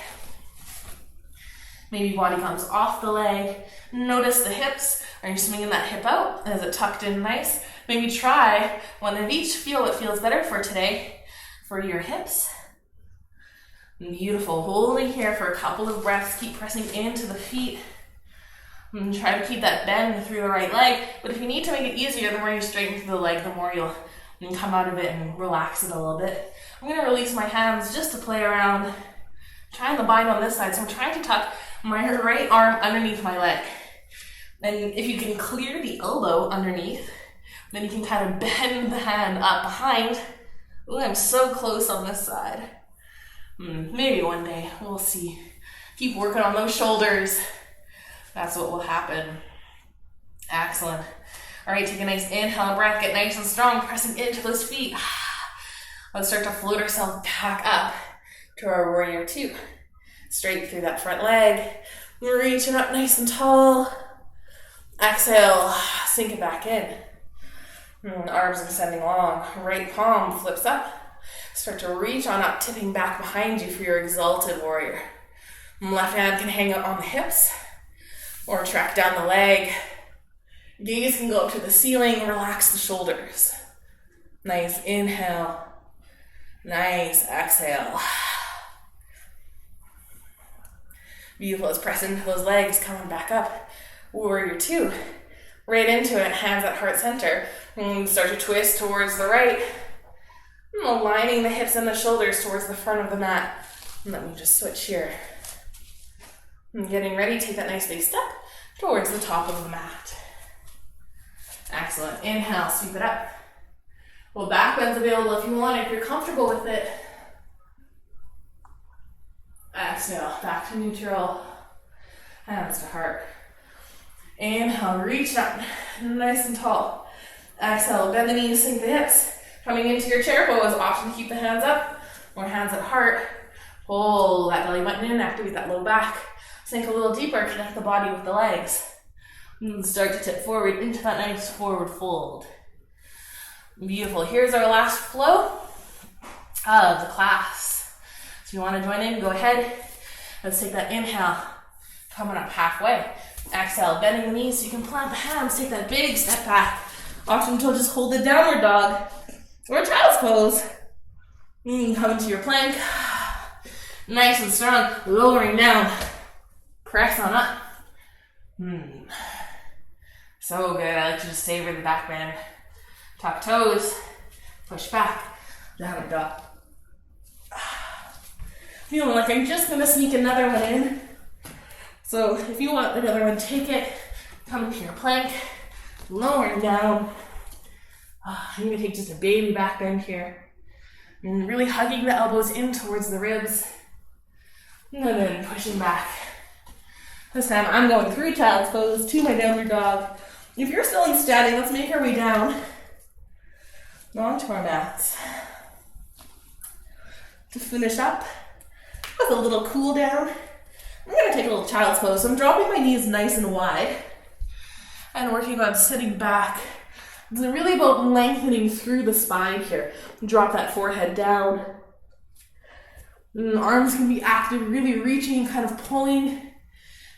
Maybe body comes off the leg. Notice the hips. Are you swinging that hip out? Is it tucked in nice? Maybe try one of each. Feel what feels better for today for your hips. Beautiful. Holding here for a couple of breaths. Keep pressing into the feet. Try to keep that bend through the right leg. But if you need to make it easier, the more you straighten through the leg, the more you'll come out of it and relax it a little bit. I'm going to release my hands just to play around. Trying to bind on this side. So I'm trying to tuck my right arm underneath my leg. And if you can clear the elbow underneath, then you can kind of bend the hand up behind. Ooh, I'm so close on this side. Maybe one day. We'll see. Keep working on those shoulders. That's what will happen. Excellent. All right, take a nice inhale breath. Get nice and strong, pressing into those feet. Let's start to float ourselves back up to our warrior two. Straight through that front leg. Reaching up nice and tall. Exhale, sink it back in. Arms extending long. Right palm flips up. Start to reach on up, tipping back behind you for your exalted warrior. Left hand can hang out on the hips or track down the leg. Gaze can go up to the ceiling. Relax the shoulders. Nice inhale. Nice exhale. Beautiful. Let's press into those legs, coming back up. Warrior two. Right into it, hands at heart center. And start to twist towards the right. And aligning the hips and the shoulders towards the front of the mat. And let me just switch here. And getting ready, take that nice big step towards the top of the mat. Excellent. Inhale, sweep it up. Well, back bend's available if you want, if you're comfortable with it. Exhale, back to neutral. Hands to heart. Inhale, reach up, nice and tall. Exhale, bend the knees, sink the hips. Coming into your chair pose, option to keep the hands up or hands at heart. Pull that belly button in, activate that low back. Sink a little deeper, connect the body with the legs. And start to tip forward into that nice forward fold. Beautiful. Here's our last flow of the class. So if you want to join in, go ahead. Let's take that inhale, coming up halfway. Exhale, bending the knees so you can plant the hands. Take that big step back. Option to just hold the downward dog or child's pose. Come into your plank. Nice and strong. Lowering down. Press on up. So good. I like to just savor the back bend. Tuck toes. Push back. Downward dog. Feeling like I'm just going to sneak another one in. So if you want another one, take it. Come into your plank. Lowering down. I'm going to take just a baby back bend here. And really hugging the elbows in towards the ribs. And then pushing back. This time I'm going through child's pose to my downward dog. If you're still in standing, let's make our way down onto our mats. To finish up with a little cool down, I'm going to take a little child's pose. So I'm dropping my knees nice and wide and working on sitting back. It's really about lengthening through the spine here. Drop that forehead down. And arms can be active, really reaching, kind of pulling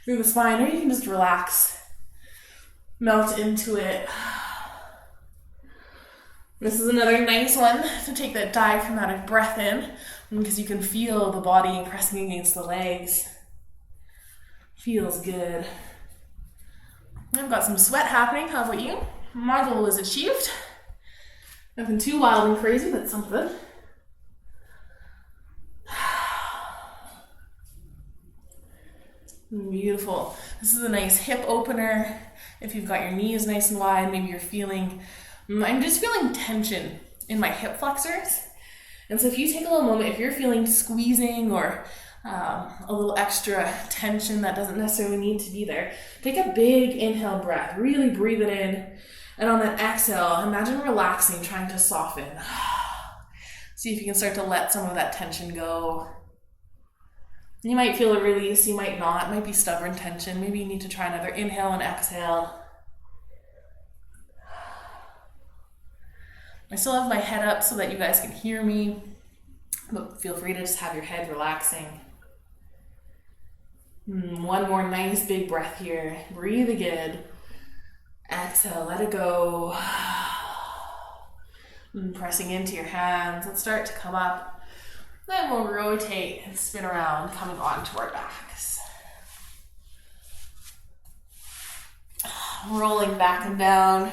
through the spine, or you can just relax, melt into it. This is another nice one to take that diaphragmatic breath in, because you can feel the body pressing against the legs. Feels good. I've got some sweat happening. How about you? My goal is achieved. Nothing too wild and crazy, but something. Beautiful. This is a nice hip opener. If you've got your knees nice and wide, maybe you're feeling, I'm just feeling tension in my hip flexors. And so if you take a little moment, if you're feeling squeezing or a little extra tension that doesn't necessarily need to be there, take a big inhale breath, really breathe it in. And on that exhale, imagine relaxing, trying to soften. See if you can start to let some of that tension go. You might feel a release, you might not. It might be stubborn tension. Maybe you need to try another inhale and exhale. I still have my head up so that you guys can hear me, but feel free to just have your head relaxing. One more nice big breath here. Breathe again. Exhale, let it go. Pressing into your hands. Let's start to come up. Then we'll rotate and spin around, coming onto our backs. Rolling back and down.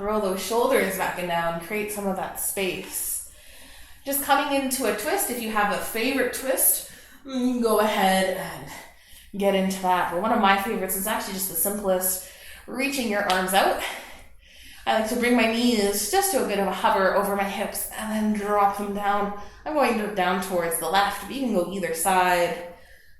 Roll those shoulders back and down. Create some of that space. Just coming into a twist. If you have a favorite twist, you can go ahead and get into that. But one of my favorites is actually just the simplest. Reaching your arms out. I like to bring my knees just to a bit of a hover over my hips and then drop them down. I'm going down towards the left, but you can go either side.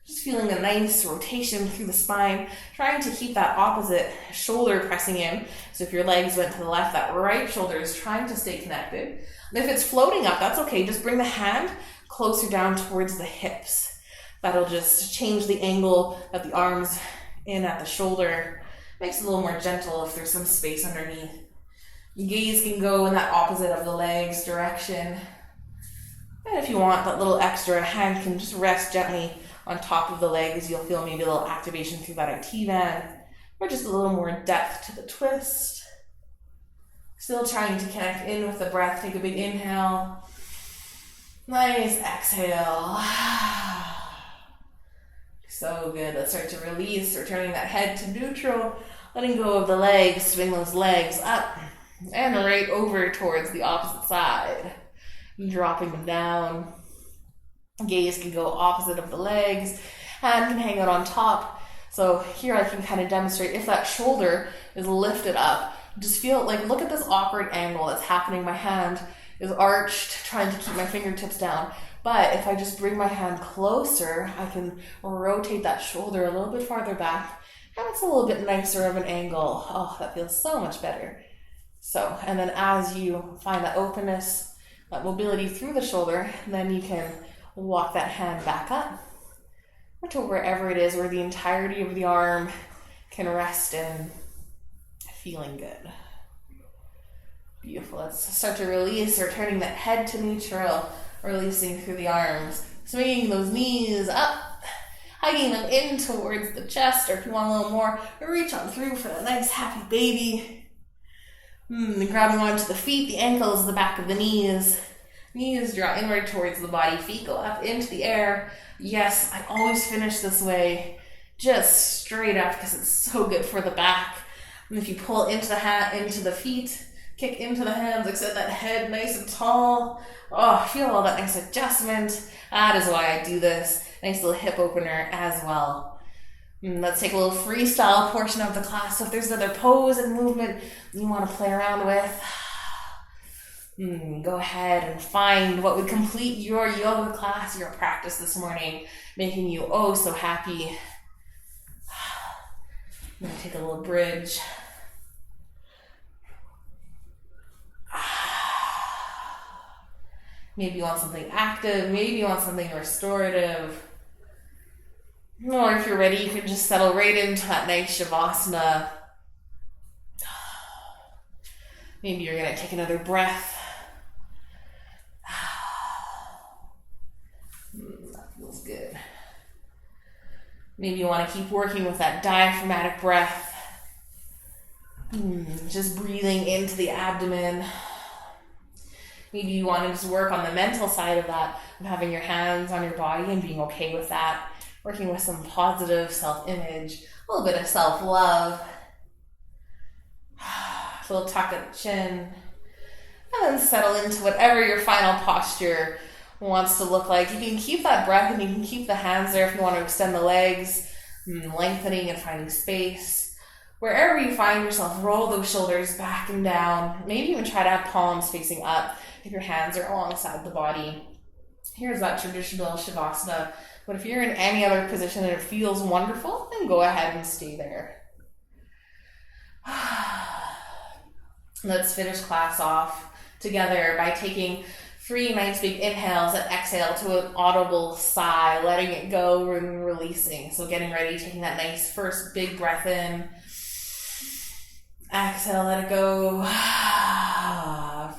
Just feeling a nice rotation through the spine, trying to keep that opposite shoulder pressing in. So if your legs went to the left, that right shoulder is trying to stay connected. And if it's floating up, that's okay. Just bring the hand closer down towards the hips. That'll just change the angle of the arms in at the shoulder. Makes it a little more gentle if there's some space underneath. Your gaze can go in that opposite of the legs direction. And if you want that little extra, hand can just rest gently on top of the legs. You'll feel maybe a little activation through that IT band, or just a little more depth to the twist. Still trying to connect in with the breath. Take a big inhale. Nice exhale. So good. Let's start to release, returning that head to neutral, letting go of the legs, swing those legs up and right over towards the opposite side. Dropping them down. Gaze can go opposite of the legs. Hand can hang out on top. So here I can kind of demonstrate if that shoulder is lifted up. Just feel like, look at this awkward angle that's happening. My hand is arched, trying to keep my fingertips down. But if I just bring my hand closer, I can rotate that shoulder a little bit farther back That's a little bit nicer of an angle. Oh, that feels so much better. So, and then as you find that openness, that mobility through the shoulder, then you can walk that hand back up or to wherever it is where the entirety of the arm can rest in, feeling good. Beautiful. Let's start to release, returning that head to neutral, releasing through the arms, swinging those knees up, hugging them in towards the chest, or if you want a little more, reach on through for that nice happy baby. Grabbing onto the feet, the ankles, the back of the knees. Knees draw inward towards the body, feet go up into the air. Yes, I always finish this way, just straight up, because it's so good for the back. And if you pull into the feet, kick into the hands, extend that head nice and tall. Oh, feel all that nice adjustment. That is why I do this. Nice little hip opener as well. Let's take a little freestyle portion of the class. So if there's another pose and movement you want to play around with, go ahead and find what would complete your yoga class, your practice this morning, making you oh so happy. I'm going to take a little bridge. Maybe you want something active, maybe you want something restorative. Or if you're ready, you can just settle right into that nice Shavasana. Maybe you're going to take another breath. That feels good. Maybe you want to keep working with that diaphragmatic breath. Just breathing into the abdomen. Maybe you want to just work on the mental side of that, of having your hands on your body and being okay with that. Working with some positive self-image, a little bit of self-love. A little tuck at the chin. And then settle into whatever your final posture wants to look like. You can keep that breath and you can keep the hands there if you want to extend the legs, lengthening and finding space. Wherever you find yourself, roll those shoulders back and down. Maybe even try to have palms facing up if your hands are alongside the body. Here's that traditional Shavasana. But if you're in any other position and it feels wonderful, then go ahead and stay there. Let's finish class off together by taking 3 nice big inhales and exhale to an audible sigh, letting it go and releasing. So getting ready, taking that nice first big breath in. Exhale, let it go.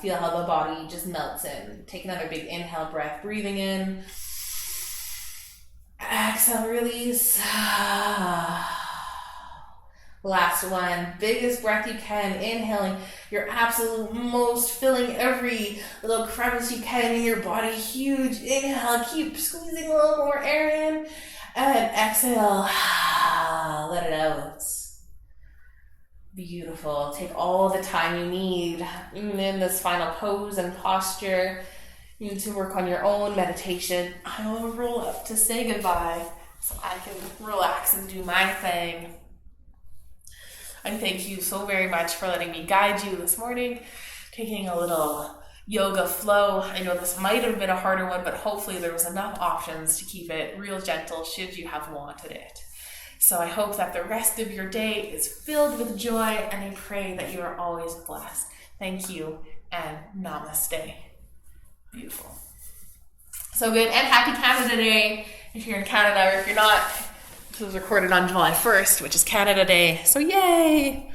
Feel how the body just melts in. Take another big inhale breath, breathing in. Exhale, release. Last one, biggest breath you can, inhaling your absolute most, filling every little crevice you can in your body. Huge inhale, keep squeezing a little more air in, and exhale, let it out. Beautiful. Take all the time you need in this final pose and posture. You need to work on your own meditation. I will roll up to say goodbye so I can relax and do my thing. I thank you so very much for letting me guide you this morning, taking a little yoga flow. I know this might have been a harder one, but hopefully there was enough options to keep it real gentle should you have wanted it. So I hope that the rest of your day is filled with joy, and I pray that you are always blessed. Thank you, and namaste. Beautiful. So good, and happy Canada Day if you're in Canada, or if you're not. This was recorded on July 1st, which is Canada Day, so yay!